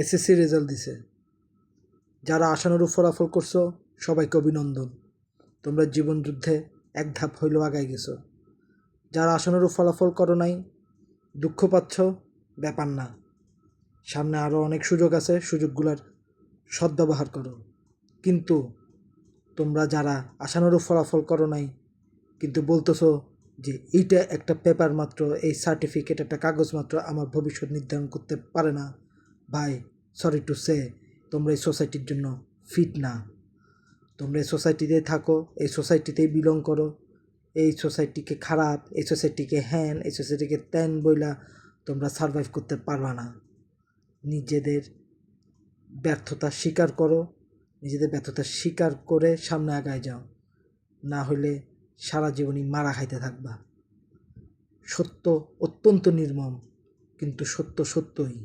SSC result দিছে। যারা আশানুরূপ ফলাফল করছো সবাইকে অভিনন্দন, তোমরা জীবন যুদ্ধে এক ধাপ হইলেও আগায় গেছো। যারা আশানুরূপ ফলাফল করো নাই, দুঃখ পাচ্ছ, ব্যাপার না, সামনে আরও অনেক সুযোগ আছে, সুযোগগুলোর সদ্ব্যবহার করো। কিন্তু তোমরা যারা আশানুরূপ ফলাফল করো নাই কিন্তু বলতেছো যে এইটা একটা পেপার মাত্র, এই সার্টিফিকেট একটা কাগজ মাত্র, আমার ভবিষ্যৎ নির্ধারণ করতে পারে না, ভাই সরি টু সে, তোমরা এই সোসাইটির জন্য ফিট না। তোমরা এই সোসাইটিতে থাকো, এই সোসাইটিতেই বিলং করো, এই সোসাইটিকে খারাপ, এই সোসাইটিকে হ্যান, এই সোসাইটিকে ত্যান বইলা তোমরা সারভাইভ করতে পারবা না। নিজেদের ব্যর্থতা স্বীকার করো, নিজেদের ব্যর্থতা স্বীকার করে সামনে আগায় যাও, না হলে সারা জীবনই মারা খাইতে থাকবা। সত্য অত্যন্ত নির্মম, কিন্তু সত্য সত্যই।